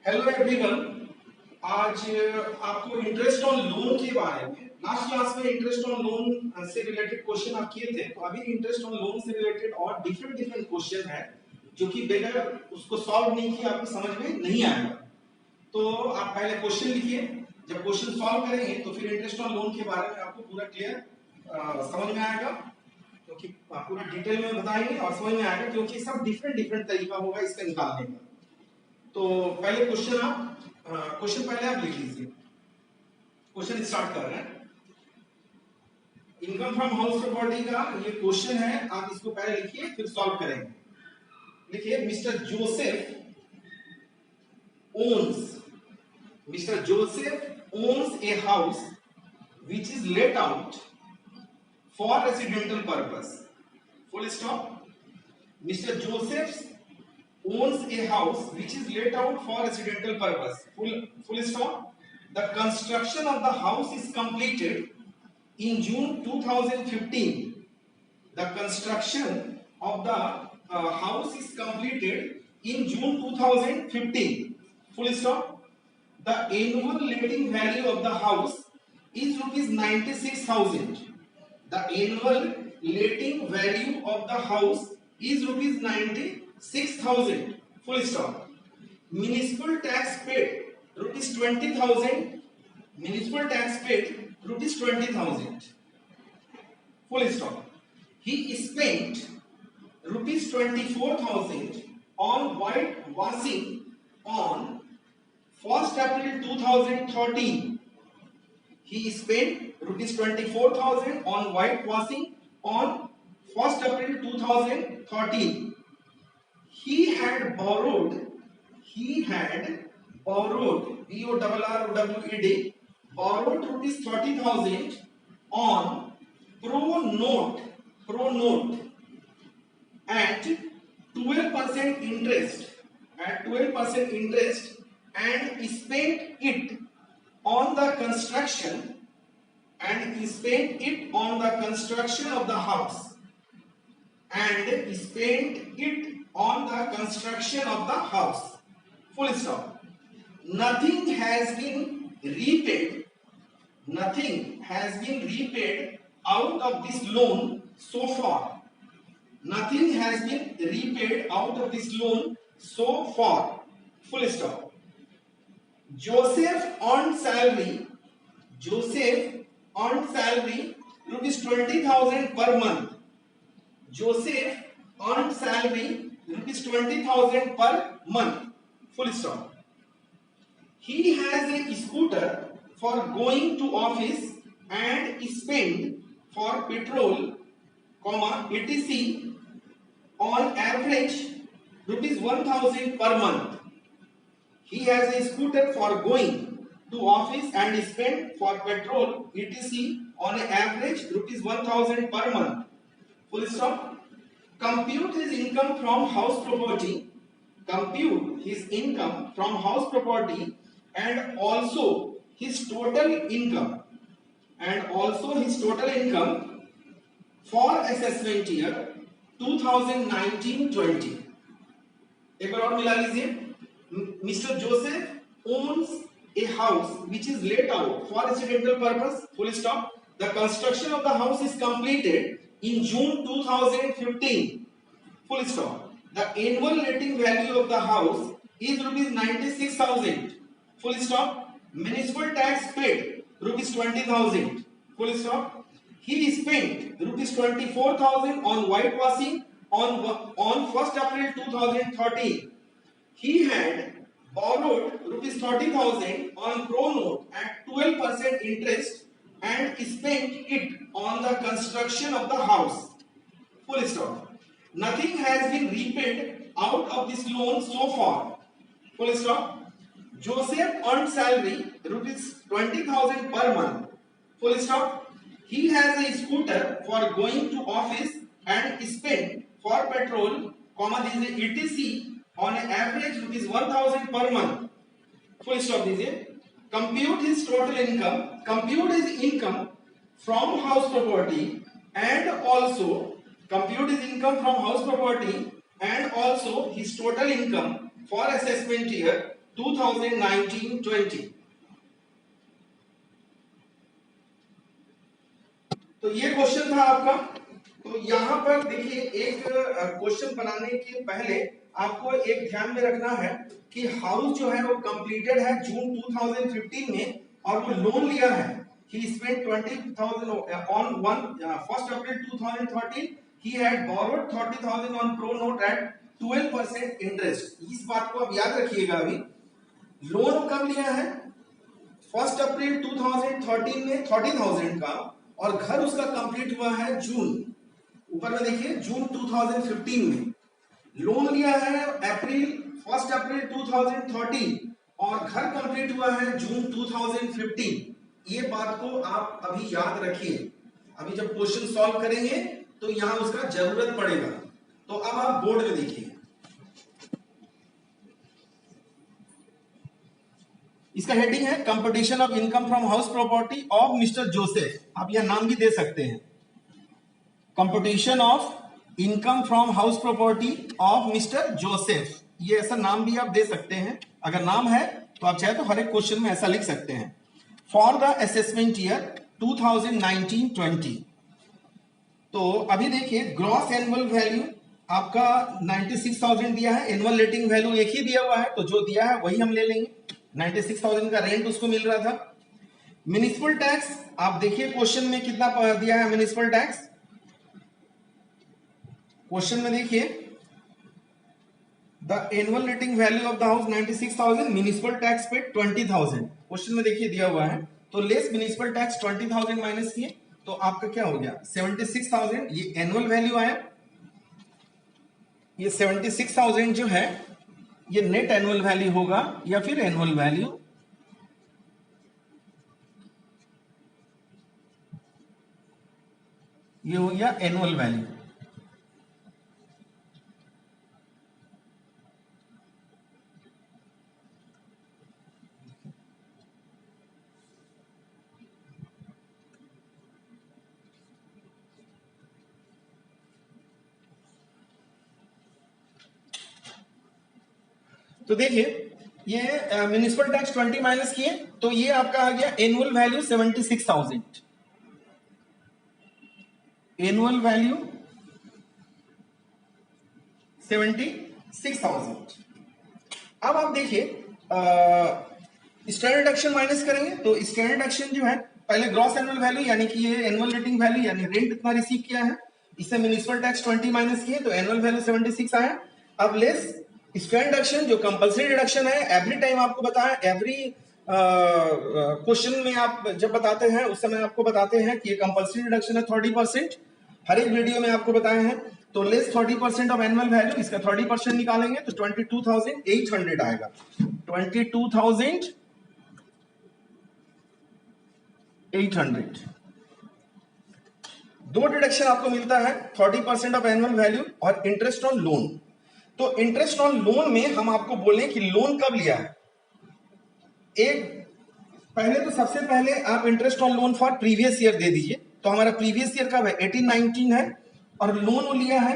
Hello everyone. आज आपको interest on loan के बारे में लास्ट क्लास में इंटरेस्ट ऑन लोन से रिलेटेड क्वेश्चन आप किए थे, तो अभी इंटरेस्ट ऑन लोन से रिलेटेड और डिफरेंट डिफरेंट क्वेश्चन है जो कि बगैर उसको सॉल्व नहीं किए आपको समझ में नहीं आएगा। तो आप पहले क्वेश्चन लिखिए, जब क्वेश्चन सॉल्व करेंगे तो फिर इंटरेस्ट ऑन लोन के बारे में आपको पूरा क्लियर समझ में आएगा, क्योंकि पूरा डिटेल में बताएंगे और समझ में आएगा, क्योंकि सब डिफरेंट डिफरेंट तरीका होगा इसका निकालने का। तो पहले क्वेश्चन पहले आप लिख लीजिए। क्वेश्चन स्टार्ट कर रहे हैं। इनकम फ्रॉम हाउस प्रॉपर्टी का ये क्वेश्चन है, आप इसको पहले लिखिए फिर सॉल्व करेंगे। लिखिए mister Joseph owns a house which is let out for residential purpose, full stop. Mister Joseph owns a house which is let out for residential purpose, full stop. The construction of the house is completed in June 2015. The construction of the house is completed in June 2015, full stop. The annual letting value of the house is rupees 96,000. The annual letting value of the house is rupees 96,000, full stop. Municipal tax paid rupees 20,000. Municipal tax paid rupees 20,000, full stop. He spent rupees 24,000 on whitewashing on 1st April 2013. He spent rupees 24,000 on whitewashing on 1st April 2013. He had borrowed BORROWED borrowed rupees 30,000 on pro note at 12% interest and spent it on the construction of the house full stop. Nothing has been repaid out of this loan so far. Full stop. Joseph earned salary rupees 20,000 per month. Joseph earned salary rupees 20,000 per month, full stop. He has a scooter for going to office and spend for petrol, etc. on average rupees 1,000 per month. He has a scooter for going to office and spend for petrol, etc. on average rupees 1,000 per month, full stop. Compute his income from house property. And also his total income for assessment year 2019-20. एक बार और मिला लीजिए। Mr. Joseph owns a house which is let out for residential purpose, full stop. The construction of the house is completed in June 2015, full stop. The annual letting value of the house is rupees 96,000, full stop. Municipal tax paid rupees 20,000, full stop. He spent rupees 24,000 on whitewashing on 1st April 2013. He had borrowed rupees 30,000 on pro note at 12% interest and spent it on the construction of the house, full stop. Nothing has been repaid out of this loan so far, full stop. Joseph earned salary rupees 20,000 per month, full stop. He has a scooter for going to office and spend for petrol, etc. on average rupees 1,000 per month, full stop दीजिए. Compute his income from house property and also his total income for assessment year 2019-20। तो ये question था आपका। तो यहां पर देखिए, एक क्वेश्चन बनाने के पहले आपको एक ध्यान में रखना है कि हाउस जो है वो कंप्लीटेड है जून 2015 में, और वो लोन लिया है। He spent 20,000 on 1st April 2013. He had borrowed 30,000 on pro note at 12% interest. इस बात को आप याद रखिएगा। अभी लोन कब लिया है? 1 अप्रैल 2013 में 30,000 का, और घर उसका कंप्लीट हुआ है जून, ऊपर में देखिए जून 2015 में। लोन लिया है 1 अप्रैल 2013 और घर कंप्लीट हुआ है जून 2015। ये बात को आप अभी याद रखिए। अभी जब क्वेश्चन सॉल्व करेंगे तो यहां उसका जरूरत पड़ेगा। तो अब आप बोर्ड में देखिए, इसका हेडिंग है competition of income from house property of mister Joseph. आप यह नाम भी दे सकते हैं, competition of income from house property of mister Joseph. ये ऐसा नाम भी आप दे सकते हैं। अगर नाम है तो आप चाहे तो हर एक क्वेश्चन में ऐसा लिख सकते हैं। For the assessment year 2019-20। तो अभी देखिए, ग्रॉस एनुअल वैल्यू आपका 96,000 दिया है, एनुअल रेटिंग वैल्यू एक ही दिया हुआ है, तो जो दिया है वही हम ले लेंगे। 96,000 का रेंट उसको मिल रहा था। म्युनिसिपल टैक्स आप देखिए क्वेश्चन में कितना दिया है म्युनिसिपल टैक्स। क्वेश्चन में देखिए, the annual rating value of the house 96,000, municipal tax पे 20,000 क्वेश्चन में देखिए दिया हुआ है। तो लेस म्युनिसिपल टैक्स 20,000 माइनस किए तो आपका क्या हो गया 76,000। ये एनुअल वैल्यू आया। ये 76,000 जो है ये नेट एनुअल वैल्यू होगा या फिर एनुअल वैल्यू। ये हो गया एनुअल वैल्यू। तो देखिए, ये म्युनिसिपल टैक्स 20 माइनस किए तो ये आपका आ गया एनुअल वैल्यू 76,000। Annual value 76,000। अब आप देखिए, स्टैंडर्ड डिडक्शन माइनस करेंगे तो स्टैंडर्ड डिडक्शन जो है, पहले ग्रॉस एनुअल वैल्यू यानी कि ये एनुअल रेटिंग वैल्यू यानी रेंट इतना रिसीव किया है, इससे म्युनिसिपल टैक्स 20 माइनस किए तो एनुअल वैल्यू 76 आया। अब लेस स्टैंडर्ड डिडक्शन जो कंपल्सरी डिडक्शन है, एवरी टाइम आपको बताया, एवरी क्वेश्चन में आप जब बताते हैं उस समय आपको बताते हैं कि ये कंपल्सरी डिडक्शन है 30%। हर एक वीडियो में आपको बताए हैं। तो लेस 30% ऑफ एनुअल वैल्यू, इसका 30% निकालेंगे तो 22,800 आएगा। 22,800। दो डिडक्शन आपको मिलता है, 30% ऑफ एनुअल वैल्यू और इंटरेस्ट ऑन लोन। तो इंटरेस्ट ऑन लोन में हम आपको बोलें कि लोन कब लिया है। एक पहले तो सबसे पहले आप interest on loan for previous year दे दीजिए। तो हमारा प्रीवियस ईयर कब है 18-19 है, और लोन लिया है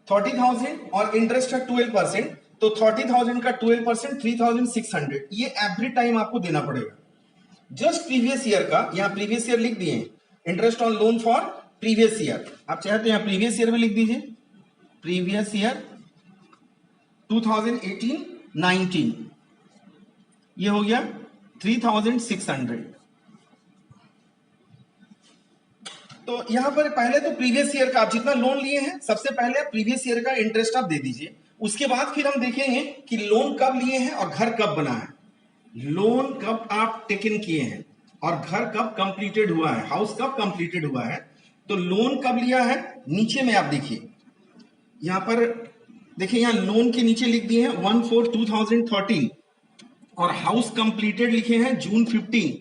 30,000 और इंटरेस्ट है 12%। तो 30,000 का 12% 3,600। ये एवरी टाइम आपको देना पड़ेगा। जस्ट प्रीवियस ईयर का, यहां प्रीवियस ईयर लिख दिए, interest on loan for previous year. आप चाहे तो यहां प्रीवियस ईयर में लिख दीजिए, प्रीवियस ईयर 2018-19। ये हो गया 3,600। तो यहां पर पहले तो प्रीवियस ईयर का आप जितना लोन लिए हैं, सबसे पहले प्रीवियस ईयर का इंटरेस्ट आप दे दीजिए। उसके बाद फिर हम देखेंगे कि लोन कब लिए हैं और घर कब बना है। लोन कब आप टेकन किए हैं और घर कब कंप्लीटेड हुआ है, हाउस कब कंप्लीटेड हुआ है। तो लोन कब लिया है, नीचे में आप देखिए, यहां पर देखिए, यहां लोन के नीचे लिख दिए हैं 1/4/2013 और हाउस कंप्लीटेड लिखे हैं जून 15,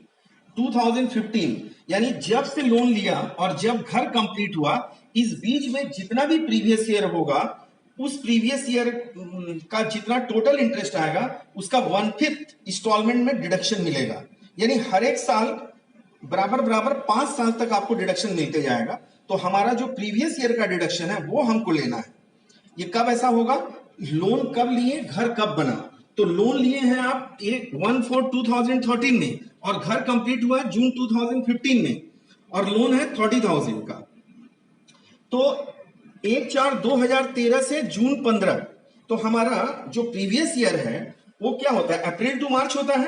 2015। यानी जब से लोन लिया और जब घर कंप्लीट हुआ, इस बीच में जितना भी प्रीवियस ईयर होगा, उस प्रीवियस ईयर का जितना टोटल इंटरेस्ट आएगा उसका 1/5 इंस्टॉलमेंट में डिडक्शन मिलेगा। यानी हर एक साल बराबर बराबर 5 साल तक आपको डिडक्शन मिलते जाएगा। तो हमारा जो प्रीवियस ईयर का डिडक्शन है वो हमको लेना है। ये कब ऐसा होगा, लोन कब लिए, घर कब बना। तो लोन लिए हैं आप 1/4/2013 में और घर कंप्लीट हुआ है जून 2015 में और लोन है 30,000 का। तो 1/4/2013 से जून 15, तो हमारा जो प्रीवियस ईयर है वो क्या होता है, अप्रैल टू मार्च होता है।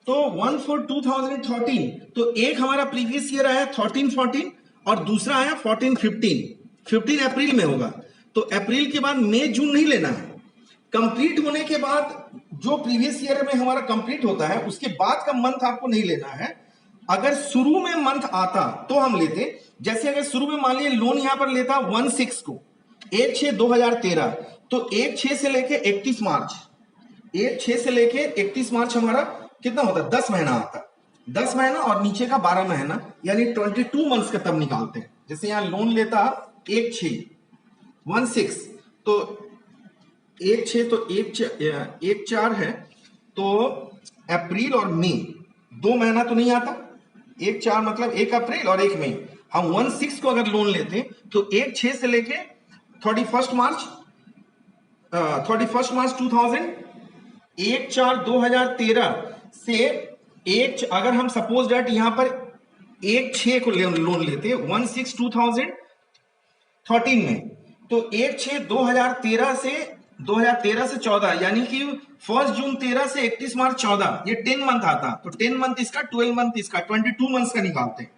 तो 1/4/2013, तो एक हमारा प्रीवियस ईयर आया 13-14 और दूसरा आया 14-15। 15 अप्रैल में होगा, तो अप्रैल के बाद मई जून नहीं लेना है। कंप्लीट होने के बाद जो प्रीवियस ईयर में हमारा कंप्लीट होता है उसके बाद का मंथ आपको नहीं लेना है। अगर शुरू में मंथ आता तो हम लेते, जैसे अगर शुरू में मान लिया लोन यहां पर लेता 1/6 को 1/6/2013, तो 1/6 से लेके 31 मार्च, 1/6 से लेके 31 मार्च हमारा कितना होता है, 10 महीना आता है। 10 महीना और नीचे का 12 महीना, यानी 22 मंथ्स का तब निकालते हैं। जैसे यहां लोन लेता 1/6 तो 1/6 तो 1/4 है, तो अप्रैल और मई 2 महीना तो नहीं आता। 1/4 मतलब 1 अप्रैल और 1 मई। हम 1/6 को अगर लोन लेते तो 1/6 से लेके 31 मार्च 2000, 1/4/2013 से अगर हम सपोज डेट यहां पर 1/6 को लोन लेते 1/6/2013 में, तो 1/6/2013 से 14, यानी कि 1 जून 13 से 31 मार्च 14, ये 10 मंथ आता। तो 10 मंथ इसका, 12 मंथ इसका, 22 मंथ्स का निकालते हैं।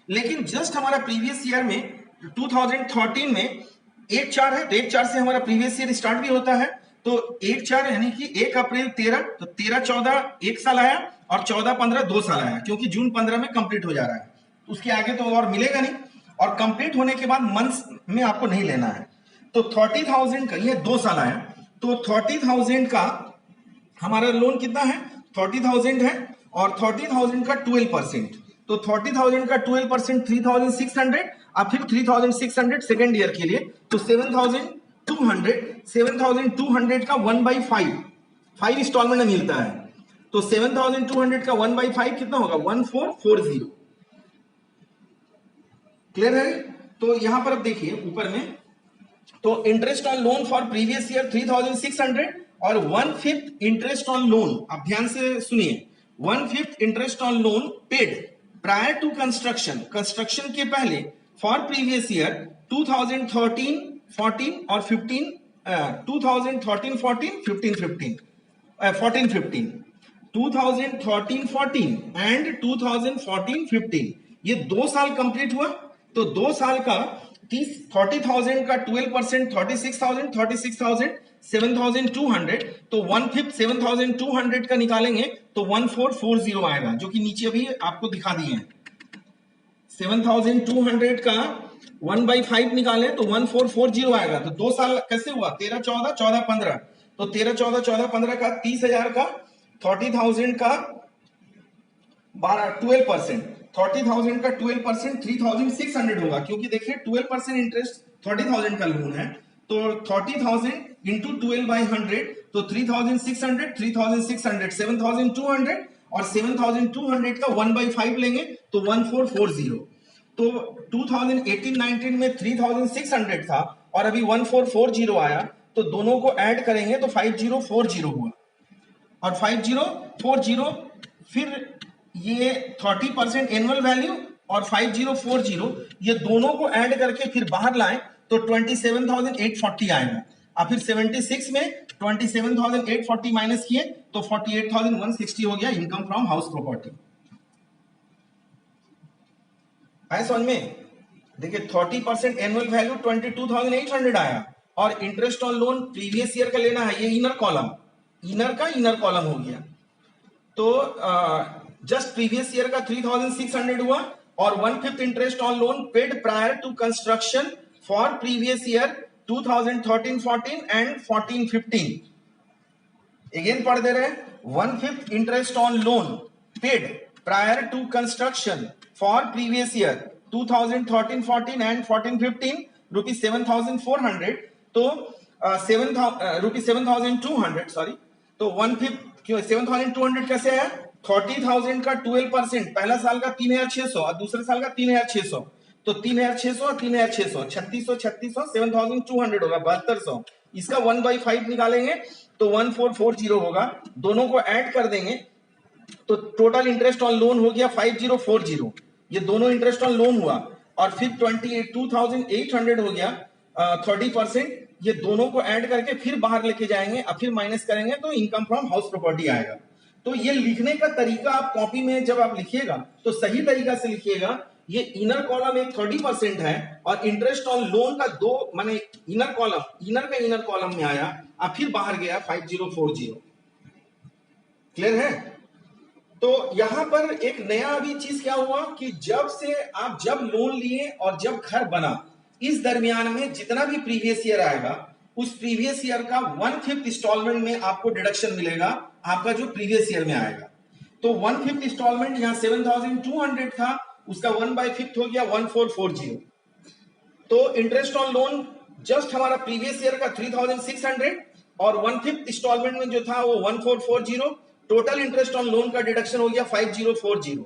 लेकिन जस्ट हमारा प्रीवियस ईयर में 2013 में 1/4 है, तो 1/4 से हमारा प्रीवियस ईयर स्टार्ट भी होता है। तो 1/4 यानी कि 1 अप्रैल 13, तो 13-14 1 साल आया और 14-15 2 साल आया, क्योंकि जून 15 में कंप्लीट हो जा रहा है। उसके आगे तो और मिलेगा नहीं, और कंप्लीट होने के बाद मंथ्स में आपको नहीं लेना है। तो 30,000 का ये 2 साल आया, तो 30,000 का हमारा लोन कितना है, 30,000 है, और 30,000 का 12%, तो 30,000 का 12% 3,600, और फिर 3,600 सेकेंड ईयर के लिए, तो 7,200 का 1/5 इंस्टॉलमेंट में मिलता है। तो 7,200 का 1/5 कितना होगा, 1440। क्लियर है? तो यहां पर अब देखिए ऊपर में, तो interest on loan for previous year 3,600 और 1/5 इंटरेस्ट ऑन लोन, आप ध्यान से सुनिए, 1/5 interest on loan paid prior to construction, construction के पहले फॉर प्रीवियस ईयर 2013-14 और 15, 2013-14, 15-15, 14-15, 2013-14 एंड 2014-15, ये 2 साल कंप्लीट हुआ। तो 2 साल का 30,000 का 12% 36,000, 36,000 7,200, तो 1/5 7,200 का निकालेंगे तो 1440 आएगा, जो कि नीचे अभी आपको दिखा दिए हैं। 7,200 का 1/5 निकाले तो 1440 आएगा। तो 2 साल कैसे हुआ, 13-14, 14-15, तो 13-14, 14-15 का 30,000 का 30,000 का 12% 30,000 का 12% 3,600 होगा, क्योंकि देखिए 12% इंटरेस्ट 30,000 का लोन है, तो 30,000 इंटू 12/100, तो 3,600, 3,600 7,200, और 7,200 का 1/5 लेंगे तो 1440। तो 2018-19 में 3,600 था और अभी 1440 आया, तो दोनों को ऐड करेंगे तो 5040 हुआ, और 5040 फिर ये 30% एनुअल वैल्यू और 5040, ये दोनों को ऐड करके फिर बाहर लाएं तो 27,840 आएगा, और फिर 76 में 27,840 माइनस किए तो 48,160 हो गया इनकम फ्रॉम हाउस प्रॉपर्टी। आए समझ में? देखिए 30% एनुअल वैल्यू 22,800 आया, और interest on loan previous year का लेना है, ये इनर कॉलम, इनर का इनर कॉलम हो गया। तो जस्ट प्रीवियस ईयर का 3,600 हुआ, और 1/5 interest on loan paid prior to construction for previous year 2013-14 and 14-15। Again पढ़ दे रहे हैं, 1/5 interest on loan paid prior to construction for previous year 2013-14 and 14-15 rupees 7,400, तो रुपीज 7,200, सॉरी, तो 1/5 क्यों 7,200 कैसे आया, 30,000 का 12%, पहला साल का 3,600 और दूसरे साल का 3,600, तो 3,600 और 3,600 3,600 3,600 7,200 होगा 7,200, इसका 1/5 निकालेंगे तो 1440 होगा, दोनों को ऐड कर देंगे तो टोटल इंटरेस्ट ऑन लोन हो गया 5040, ये दोनों इंटरेस्ट ऑन लोन हुआ, और फिर 2800 हो गया 30%, ये दोनों को ऐड करके फिर बाहर लेके जाएंगे, अब फिर माइनस करेंगे तो इनकम फ्रॉम हाउस प्रॉपर्टी आएगा। तो ये लिखने का तरीका आप कॉपी में जब आप लिखिएगा तो सही तरीका से लिखिएगा। ये इनर कॉलम एक 30% है और इंटरेस्ट ऑन लोन का दो माने इनर कॉलम, इनर का इनर कॉलम में आया, अब फिर बाहर गया 5040। क्लियर है? तो यहां पर एक नया अभी चीज क्या हुआ कि जब से आप जब लोन लिए और जब घर बना, इस दरमियान में जितना भी प्रीवियस ईयर आएगा उस प्रीवियस ईयर का 1/5 इंस्टॉलमेंट में आपको डिडक्शन मिलेगा, आपका जो प्रीवियस ईयर में आएगा। तो 1/5 इंस्टॉलमेंट यहां 7200 था, उसका 1/5 हो गया 1440। तो इंटरेस्ट ऑन लोन जस्ट हमारा प्रीवियस ईयर का 3600 और 1/5 इंस्टॉलमेंट में जो था वो 1440, टोटल इंटरेस्ट ऑन लोन का डिडक्शन हो गया 5040,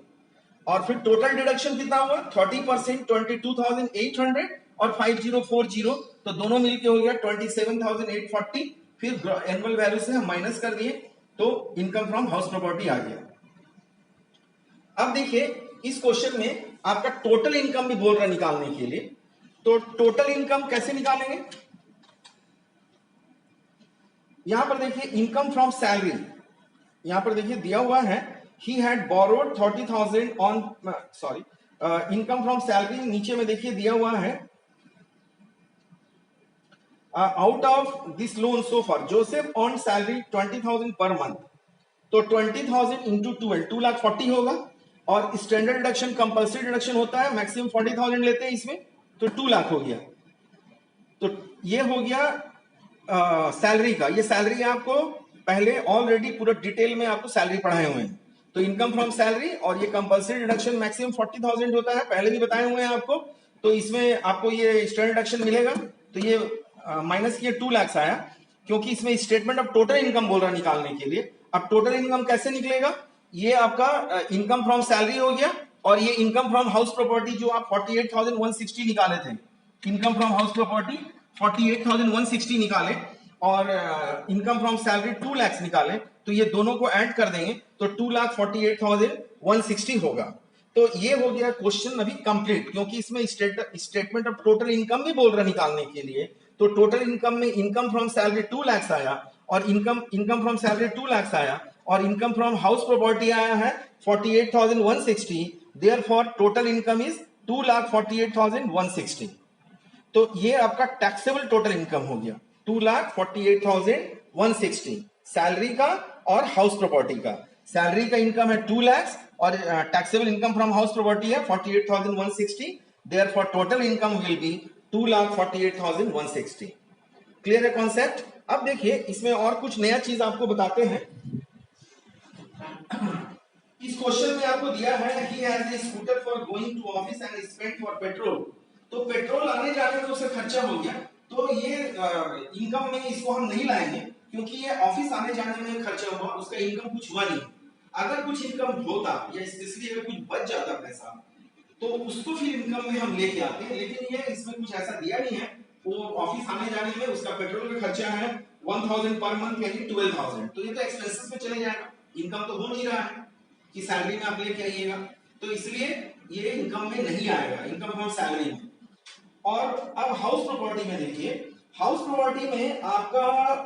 और फिर टोटल डिडक्शन कितना हुआ 30% 22,800 और 5040, तो दोनों मिलके हो गया 27,840। फिर एनुअल वैल्यू से हम माइनस कर दिए तो इनकम फ्रॉम हाउस प्रॉपर्टी आ गया। अब देखिए इस क्वेश्चन में आपका टोटल इनकम भी बोल रहा निकालने के लिए, तो टोटल इनकम कैसे निकालेंगे? यहां पर देखिए इनकम फ्रॉम सैलरी, यहां पर देखिए दिया हुआ है he had borrowed 30,000 on income from salary, नीचे में देखिए दिया हुआ है out of this loan so for Joseph on salary 20,000 per month, तो 20,000 इंटू 12 2,40,000 होगा, और स्टैंडर्ड डिडक्शन कंपल्सरी डिडक्शन होता है, मैक्सिमम 40,000 लेते हैं इसमें, तो 2 लाख हो गया। तो ये हो गया सैलरी का, ये सैलरी आपको पहले ऑलरेडी पूरा डिटेल में आपको सैलरी पढ़ाए हुए हैं। तो इनकम फ्रॉम सैलरी और ये कंपल्सरी डिडक्शन मैक्सिमम 40,000 होता है, पहले भी बताए हुए हैं आपको, तो इसमें आपको ये स्टैंडर्ड डिडक्शन मिलेगा। तो ये माइनस किए 2 लाख आया, क्योंकि इसमें स्टेटमेंट ऑफ टोटल इनकम बोल रहा निकालने के लिए। अब टोटल इनकम कैसे निकलेगा? ये आपका इनकम फ्रॉम सैलरी हो गया, और ये इनकम फ्रॉम हाउस प्रॉपर्टी जो आप 48,160 निकाले थे, इनकम फ्रॉम हाउस प्रॉपर्टी 48,160 निकाले, और इनकम फ्रॉम सैलरी 2 लाख निकाले, तो ये दोनों को ऐड कर देंगे तो 2,48,160 होगा। तो ये हो गया क्वेश्चन अभी कंप्लीट, क्योंकि इसमें स्टेटमेंट ऑफ टोटल इनकम भी बोल रहा निकालने के लिए। तो टोटल इनकम में इनकम फ्रॉम सैलरी 2 लाख आया, और इनकम फ्रॉम सैलरी 2 लाख आया, और इनकम फ्रॉम हाउस प्रॉपर्टी आया है 48,160, देयरफॉर टोटल इनकम इज 2,48,160। तो ये आपका टैक्सेबल टोटल इनकम हो गया 2,48,160, सैलरी का और हाउस प्रॉपर्टी का। सैलरी का इनकम है 2 लाख और taxable income from house property है 48,160, therefore total income will be 2,48,160। Clear है कॉन्सेप्ट? अब देखिए इसमें और कुछ नया चीज आपको बताते हैं। इस क्वेश्चन में आपको दिया है कि has a scooter for going to office and spent for petrol, तो पेट्रोल आने जाने में उससे खर्चा हो गया, तो ये इनकम में इसको हम नहीं लाएंगे, क्योंकि ये ऑफिस आने जाने में खर्चा हुआ, उसका इनकम कुछ हुआ नहीं। अगर कुछ इनकम होता या स्पेशली अगर कुछ बच जाता पैसा, तो उसको फिर इनकम में हम लेके आते हैं, लेकिन ये इसमें कुछ ऐसा दिया नहीं है। वो ऑफिस आने जाने में उसका पेट्रोल का खर्चा है 1,000 पर मंथ यानी 12,000, तो ये तो एक्सपेंसेस में चले जाएगा, इनकम तो हो नहीं रहा है कि सैलरी में आप लेके आइएगा, तो इसलिए ये इनकम में नहीं आएगा, इनकम फ्रॉम सैलरी में। और अब हाउस प्रॉपर्टी में देखिए, हाउस प्रॉपर्टी में आपका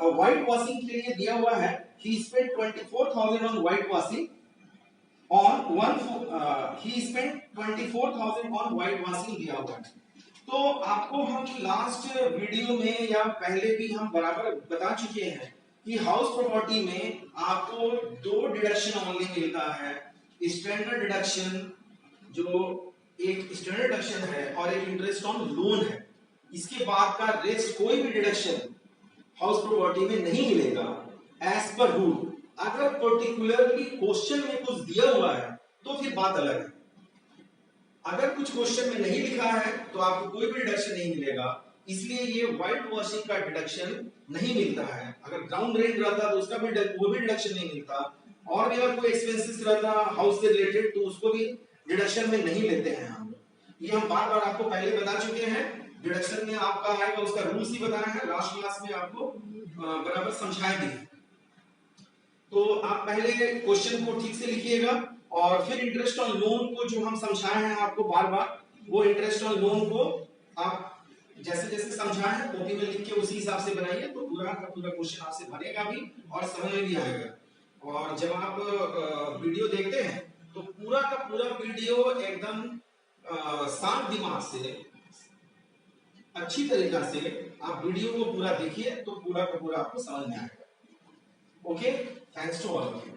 व्हाइट वॉशिंग के लिए दिया हुआ है he spent 24,000 on white washing he spent 24,000 on white washing दिया हुआ है। तो आपको हम लास्ट वीडियो में या पहले भी हम बराबर बता चुके हैं कि हाउस प्रॉपर्टी में आपको 2 डिडक्शन ओनली मिलता है, स्टैंडर्ड डिडक्शन जो एक स्टैंडर्ड डिडक्शन है और एक इंटरेस्ट ऑन लोन है। इसके बाद का रेस्ट कोई भी डिडक्शन हाउस प्रॉपर्टी में नहीं मिलेगा एज पर रूल। अगर पर्टिकुलरली क्वेश्चन में कुछ दिया हुआ है तो फिर बात अलग है, अगर कुछ क्वेश्चन में नहीं लिखा है तो आपको कोई भी डिडक्शन नहीं मिलेगा, इसलिए ये व्हाइट वॉशिंग का डिडक्शन नहीं मिलता है। अगर ग्राउंड रेंट रहता तो उसका भी वो भी डिडक्शन नहीं मिलता, और भी अगर कोई एक्सपेंसेस रहता हाउस से रिलेटेड तो उसको भी डिडक्शन में नहीं लेते हैं हम लोग। ये हम बार बार आपको पहले बता चुके हैं, डिडक्शन में आपका आएगा उसका रूल्स ही बताया है, लास्ट क्लास में आपको बराबर समझाए भी। तो आप पहले क्वेश्चन को ठीक से लिखिएगा और फिर इंटरेस्ट ऑन लोन को जो हम समझाए हैं आपको बार बार, वो इंटरेस्ट ऑन लोन को आप जैसे जैसे समझाए हैं कॉपी में लिख के उसी हिसाब से बनाइए, तो पूरा का पूरा क्वेश्चन आपसे बनेगा भी और समझ में भी आएगा। और जब आप वीडियो देखते हैं तो पूरा का पूरा वीडियो एकदम शांत दिमाग से अच्छी तरीका से आप वीडियो को पूरा देखिए, तो पूरा का पूरा आपको समझ में आएगा। Okay, thanks to all of you.